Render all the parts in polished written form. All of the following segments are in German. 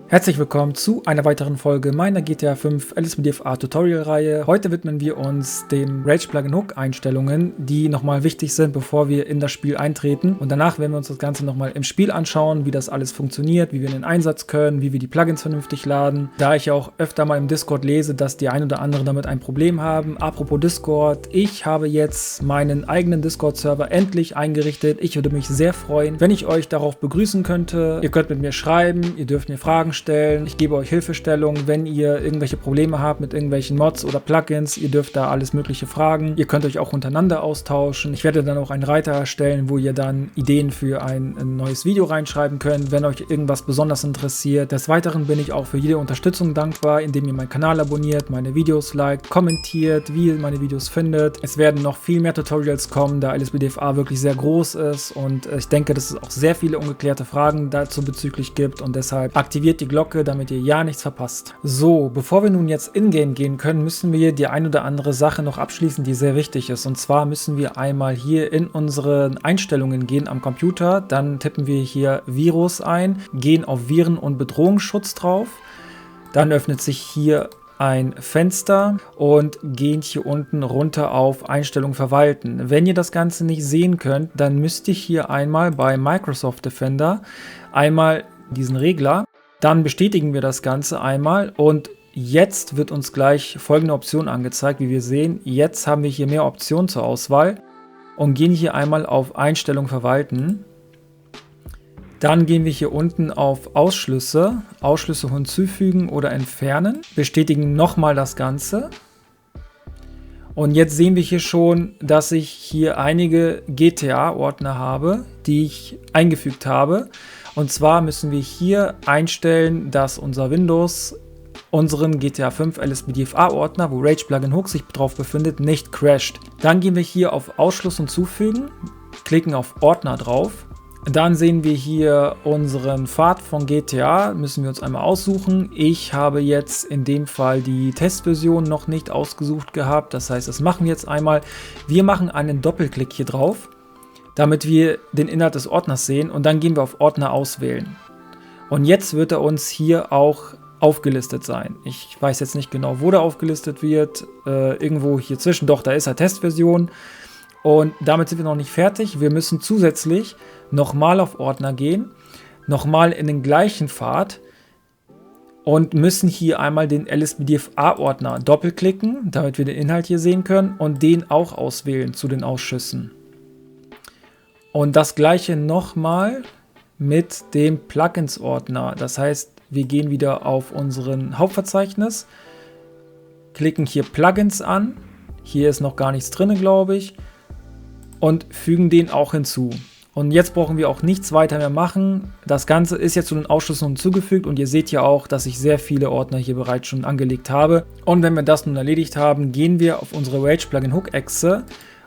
Herzlich willkommen zu einer weiteren Folge meiner GTA 5 LSPDFA Tutorial-Reihe. Heute widmen wir uns den Rage Plugin Hook Einstellungen, die nochmal wichtig sind, bevor wir in das Spiel eintreten. Und danach werden wir uns das Ganze nochmal im Spiel anschauen, wie das alles funktioniert, wie wir in den Einsatz können, wie wir die Plugins vernünftig laden. Da ich ja auch öfter mal im Discord lese, dass die ein oder andere damit ein Problem haben. Apropos Discord, ich habe jetzt meinen eigenen Discord-Server endlich eingerichtet. Ich würde mich sehr freuen, wenn ich euch darauf begrüßen könnte. Ihr könnt mit mir schreiben, ihr dürft mir Fragen stellen. Ich gebe euch Hilfestellung, wenn ihr irgendwelche Probleme habt mit irgendwelchen Mods oder Plugins. Ihr dürft da alles mögliche fragen. Ihr könnt euch auch untereinander austauschen. Ich werde dann auch einen Reiter erstellen, wo ihr dann Ideen für ein neues Video reinschreiben könnt, wenn euch irgendwas besonders interessiert. Des Weiteren bin ich auch für jede Unterstützung dankbar, indem ihr meinen Kanal abonniert, meine Videos liked, kommentiert, wie ihr meine Videos findet. Es werden noch viel mehr Tutorials kommen, da LSPDFA wirklich sehr groß ist und ich denke, dass es auch sehr viele ungeklärte Fragen dazu bezüglich gibt und deshalb aktiviert die Glocke, damit ihr ja nichts verpasst. So, bevor wir nun jetzt in-game gehen können, müssen wir die ein oder andere Sache noch abschließen, die sehr wichtig ist. Und zwar müssen wir einmal hier in unsere Einstellungen gehen am Computer, dann tippen wir hier Virus ein, gehen auf Viren- und Bedrohungsschutz drauf, dann öffnet sich hier ein Fenster und gehen hier unten runter auf Einstellungen verwalten. Wenn ihr das Ganze nicht sehen könnt, dann müsst ihr hier einmal bei Microsoft Defender einmal diesen Regler, dann bestätigen wir das Ganze einmal und jetzt wird uns gleich folgende Option angezeigt, wie wir sehen. Jetzt haben wir hier mehr Optionen zur Auswahl und gehen hier einmal auf Einstellungen verwalten. Dann gehen wir hier unten auf Ausschlüsse, Ausschlüsse hinzufügen oder entfernen, bestätigen nochmal das Ganze. Und jetzt sehen wir hier schon, dass ich hier einige GTA-Ordner habe, die ich eingefügt habe. Und zwar müssen wir hier einstellen, dass unser Windows unseren GTA 5 LSPDFA-Ordner, wo Rage Plugin Hook sich drauf befindet, nicht crasht. Dann gehen wir hier auf Ausschluss hinzufügen, klicken auf Ordner drauf. Dann sehen wir hier unseren Pfad von GTA, müssen wir uns einmal aussuchen. Ich habe jetzt in dem Fall die Testversion noch nicht ausgesucht gehabt, das heißt, das machen wir jetzt einmal. Wir machen einen Doppelklick hier drauf, damit wir den Inhalt des Ordners sehen und dann gehen wir auf Ordner auswählen. Und jetzt wird er uns hier auch aufgelistet sein. Ich weiß jetzt nicht genau, wo der aufgelistet wird, irgendwo hier zwischen, doch, da ist er, Testversion. Und damit sind wir noch nicht fertig. Wir müssen zusätzlich nochmal auf Ordner gehen, nochmal in den gleichen Pfad und müssen hier einmal den LSPDFA-Ordner doppelklicken, damit wir den Inhalt hier sehen können und den auch auswählen zu den Ausschüssen. Und das gleiche nochmal mit dem Plugins-Ordner. Das heißt, wir gehen wieder auf unseren Hauptverzeichnis, klicken hier Plugins an. Hier ist noch gar nichts drin, glaube ich. Und fügen den auch hinzu. Und jetzt brauchen wir auch nichts weiter mehr machen. Das Ganze ist jetzt zu den Ausschlüssen hinzugefügt und ihr seht ja auch, dass ich sehr viele Ordner hier bereits schon angelegt habe. Und wenn wir das nun erledigt haben, gehen wir auf unsere Rage Plugin Hook Exe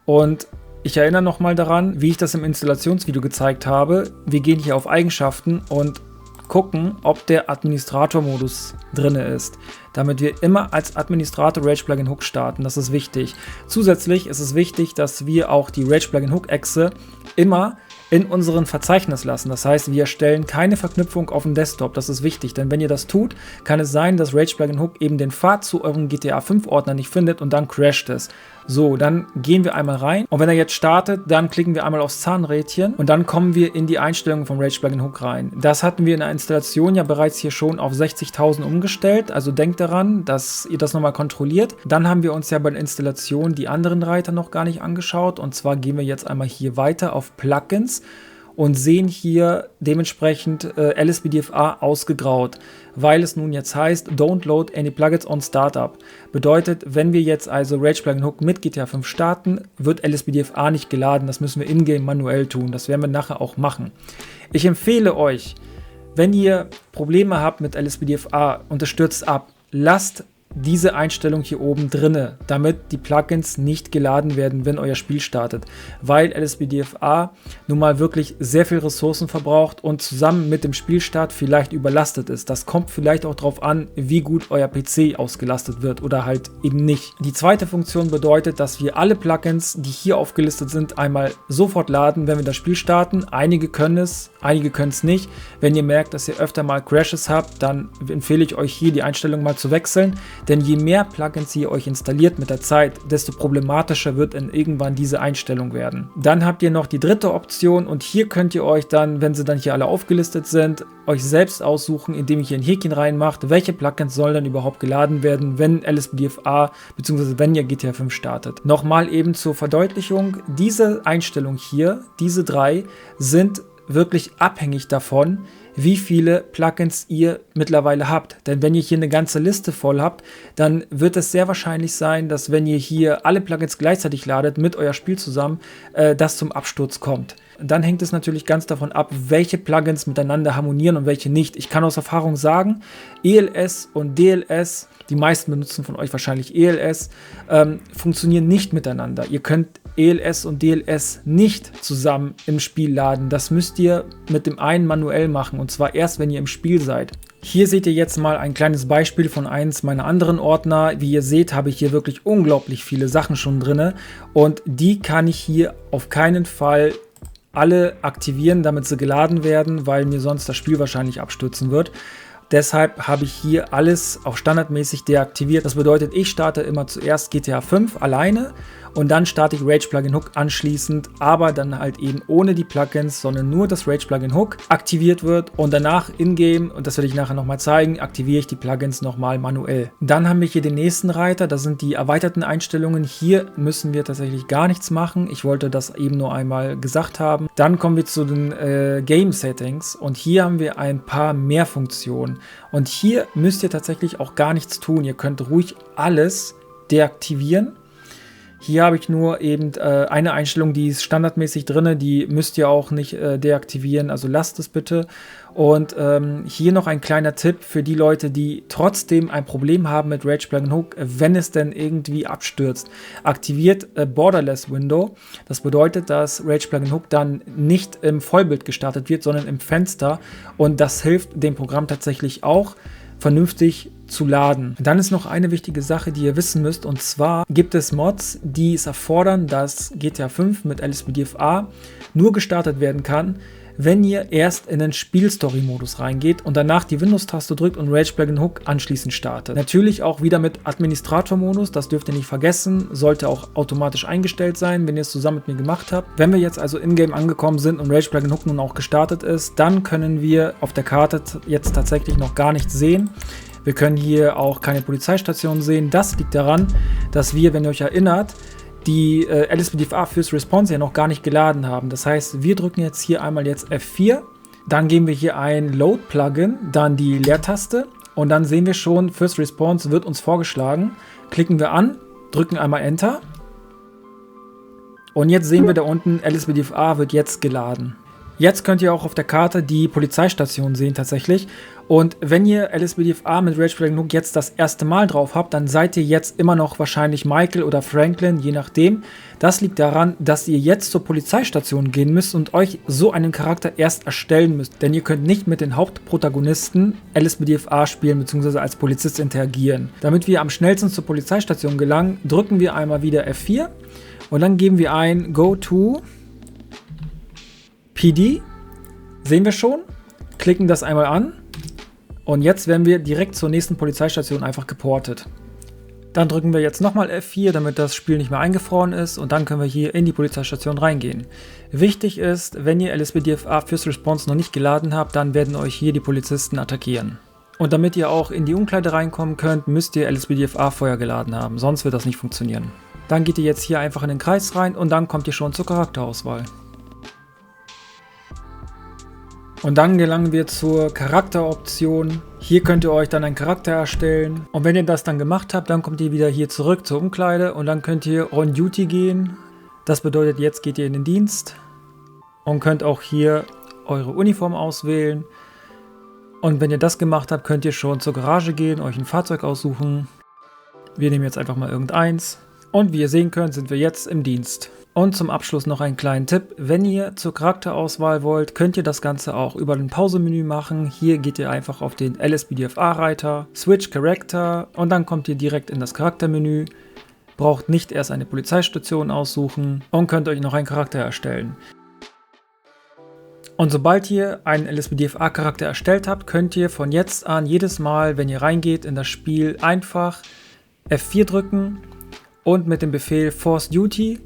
und ich erinnere nochmal daran, wie ich das im Installationsvideo gezeigt habe. Wir gehen hier auf Eigenschaften und gucken, ob der Administrator-Modus drin ist, damit wir immer als Administrator Rage Plugin Hook starten. Das ist wichtig. Zusätzlich ist es wichtig, dass wir auch die Rage Plugin Hook Exe immer in unserem Verzeichnis lassen. Das heißt, wir erstellen keine Verknüpfung auf dem Desktop. Das ist wichtig, denn wenn ihr das tut, kann es sein, dass Rage Plugin Hook eben den Pfad zu eurem GTA 5 Ordner nicht findet und dann crasht es. So, dann gehen wir einmal rein und wenn er jetzt startet, dann klicken wir einmal aufs Zahnrädchen und dann kommen wir in die Einstellungen vom Rage Plugin Hook rein. Das hatten wir in der Installation ja bereits hier schon auf 60.000 umgestellt, also denkt daran, dass ihr das nochmal kontrolliert. Dann haben wir uns ja bei der Installation die anderen Reiter noch gar nicht angeschaut und zwar gehen wir jetzt einmal hier weiter auf Plugins und sehen hier dementsprechend LSPDFA ausgegraut, weil es nun jetzt heißt, don't load any plugins on startup. Bedeutet, wenn wir jetzt also Rage Plugin Hook mit GTA 5 starten, wird LSPDFA nicht geladen, das müssen wir in-game manuell tun, das werden wir nachher auch machen. Ich empfehle euch, wenn ihr Probleme habt mit LSPDFA und es stürzt ab, lasst diese Einstellung hier oben drinne, damit die Plugins nicht geladen werden, wenn euer Spiel startet, weil LSPDFA nun mal wirklich sehr viel Ressourcen verbraucht und zusammen mit dem Spielstart vielleicht überlastet ist. Das kommt vielleicht auch darauf an, wie gut euer PC ausgelastet wird oder halt eben nicht. Die zweite Funktion bedeutet, dass wir alle Plugins, die hier aufgelistet sind, einmal sofort laden, wenn wir das Spiel starten. Einige können es, einige können es nicht. Wenn ihr merkt, dass ihr öfter mal Crashes habt, dann empfehle ich euch hier die Einstellung mal zu wechseln. Denn je mehr Plugins ihr euch installiert mit der Zeit, desto problematischer wird dann irgendwann diese Einstellung werden. Dann habt ihr noch die dritte Option und hier könnt ihr euch dann, wenn sie dann hier alle aufgelistet sind, euch selbst aussuchen, indem ihr hier ein Häkchen reinmacht, welche Plugins sollen dann überhaupt geladen werden, wenn LSPDFA bzw. wenn ihr GTA 5 startet. Nochmal eben zur Verdeutlichung, diese Einstellung hier, diese drei, sind wirklich abhängig davon, wie viele Plugins ihr mittlerweile habt. Denn wenn ihr hier eine ganze Liste voll habt, dann wird es sehr wahrscheinlich sein, dass wenn ihr hier alle Plugins gleichzeitig ladet mit euer Spiel zusammen, das zum Absturz kommt. Dann hängt es natürlich ganz davon ab, welche Plugins miteinander harmonieren und welche nicht. Ich kann aus Erfahrung sagen, ELS und DLS, die meisten benutzen von euch wahrscheinlich ELS, funktionieren nicht miteinander. Ihr könnt ELS und DLS nicht zusammen im Spiel laden. Das müsst ihr mit dem einen manuell machen und zwar erst, wenn ihr im Spiel seid. Hier seht ihr jetzt mal ein kleines Beispiel von eins meiner anderen Ordner. Wie ihr seht, habe ich hier wirklich unglaublich viele Sachen schon drin und die kann ich hier auf keinen Fall alle aktivieren, damit sie geladen werden, weil mir sonst das Spiel wahrscheinlich abstürzen wird. Deshalb habe ich hier alles auch standardmäßig deaktiviert. Das bedeutet, ich starte immer zuerst GTA 5 alleine und dann starte ich Rage Plugin Hook anschließend, aber dann halt eben ohne die Plugins, sondern nur das Rage Plugin Hook aktiviert wird und danach in-game, und das werde ich nachher nochmal zeigen, aktiviere ich die Plugins nochmal manuell. Dann haben wir hier den nächsten Reiter, das sind die erweiterten Einstellungen. Hier müssen wir tatsächlich gar nichts machen. Ich wollte das eben nur einmal gesagt haben. Dann kommen wir zu den Game Settings und hier haben wir ein paar mehr Funktionen. Und hier müsst ihr tatsächlich auch gar nichts tun. Ihr könnt ruhig alles deaktivieren. Hier habe ich nur eben eine Einstellung, die ist standardmäßig drin, die müsst ihr auch nicht deaktivieren, also lasst es bitte. Und hier noch ein kleiner Tipp für die Leute, die trotzdem ein Problem haben mit Rage Plugin Hook, wenn es denn irgendwie abstürzt. Aktiviert Borderless Window. Das bedeutet, dass Rage Plugin Hook dann nicht im Vollbild gestartet wird, sondern im Fenster. Und das hilft dem Programm tatsächlich auch, vernünftig zu laden. Dann ist noch eine wichtige Sache, die ihr wissen müsst, und zwar gibt es Mods, die es erfordern, dass GTA 5 mit LSPDFA nur gestartet werden kann, wenn ihr erst in den Spielstory-Modus reingeht und danach die Windows-Taste drückt und Rage Plugin Hook anschließend startet. Natürlich auch wieder mit Administrator-Modus, das dürft ihr nicht vergessen, sollte auch automatisch eingestellt sein, wenn ihr es zusammen mit mir gemacht habt. Wenn wir jetzt also in-game angekommen sind und Rage Plugin Hook nun auch gestartet ist, dann können wir auf der Karte jetzt tatsächlich noch gar nichts sehen. Wir können hier auch keine Polizeistation sehen. Das liegt daran, dass wir, wenn ihr euch erinnert, die LSPDFA fürs Response ja noch gar nicht geladen haben. Das heißt, wir drücken jetzt hier einmal jetzt F4, dann geben wir hier ein Load-Plugin, dann die Leertaste und dann sehen wir schon, fürs Response wird uns vorgeschlagen. Klicken wir an, drücken einmal Enter und jetzt sehen wir da unten, LSPDFA wird jetzt geladen. Jetzt könnt ihr auch auf der Karte die Polizeistation sehen tatsächlich. Und wenn ihr LSPDFA mit Rage Plugin Hook jetzt das erste Mal drauf habt, dann seid ihr jetzt immer noch wahrscheinlich Michael oder Franklin, je nachdem. Das liegt daran, dass ihr jetzt zur Polizeistation gehen müsst und euch so einen Charakter erst erstellen müsst. Denn ihr könnt nicht mit den Hauptprotagonisten LSPDFA spielen bzw. als Polizist interagieren. Damit wir am schnellsten zur Polizeistation gelangen, drücken wir einmal wieder F4 und dann geben wir ein Go to PD, sehen wir schon, klicken das einmal an und jetzt werden wir direkt zur nächsten Polizeistation einfach geportet. Dann drücken wir jetzt nochmal F4, damit das Spiel nicht mehr eingefroren ist und dann können wir hier in die Polizeistation reingehen. Wichtig ist, wenn ihr LSPDFA fürs Response noch nicht geladen habt, dann werden euch hier die Polizisten attackieren. Und damit ihr auch in die Umkleide reinkommen könnt, müsst ihr LSPDFA vorher geladen haben, sonst wird das nicht funktionieren. Dann geht ihr jetzt hier einfach in den Kreis rein und dann kommt ihr schon zur Charakterauswahl. Und dann gelangen wir zur Charakteroption. Hier könnt ihr euch dann einen Charakter erstellen. Und wenn ihr das dann gemacht habt, dann kommt ihr wieder hier zurück zur Umkleide und dann könnt ihr on Duty gehen. Das bedeutet, jetzt geht ihr in den Dienst und könnt auch hier eure Uniform auswählen. Und wenn ihr das gemacht habt, könnt ihr schon zur Garage gehen, euch ein Fahrzeug aussuchen. Wir nehmen jetzt einfach mal irgendeins. Und wie ihr sehen könnt, sind wir jetzt im Dienst. Und zum Abschluss noch einen kleinen Tipp. Wenn ihr zur Charakterauswahl wollt, könnt ihr das Ganze auch über ein Pause-Menü machen. Hier geht ihr einfach auf den LSPDFA-Reiter, Switch Character und dann kommt ihr direkt in das Charaktermenü. Braucht nicht erst eine Polizeistation aussuchen und könnt euch noch einen Charakter erstellen. Und sobald ihr einen LSPDFA-Charakter erstellt habt, könnt ihr von jetzt an jedes Mal, wenn ihr reingeht in das Spiel, einfach F4 drücken und mit dem Befehl Force Duty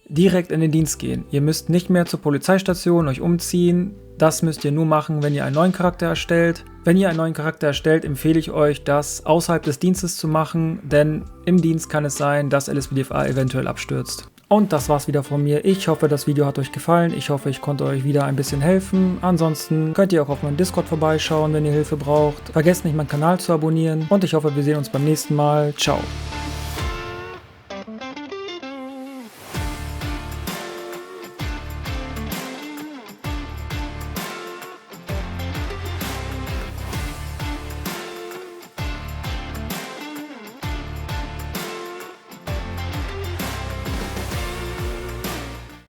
direkt in den Dienst gehen. Ihr müsst nicht mehr zur Polizeistation euch umziehen. Das müsst ihr nur machen, wenn ihr einen neuen Charakter erstellt. Wenn ihr einen neuen Charakter erstellt, empfehle ich euch, das außerhalb des Dienstes zu machen, denn im Dienst kann es sein, dass LSPDFA eventuell abstürzt. Und das war's wieder von mir. Ich hoffe, das Video hat euch gefallen. Ich hoffe, ich konnte euch wieder ein bisschen helfen. Ansonsten könnt ihr auch auf meinem Discord vorbeischauen, wenn ihr Hilfe braucht. Vergesst nicht, meinen Kanal zu abonnieren. Und ich hoffe, wir sehen uns beim nächsten Mal. Ciao.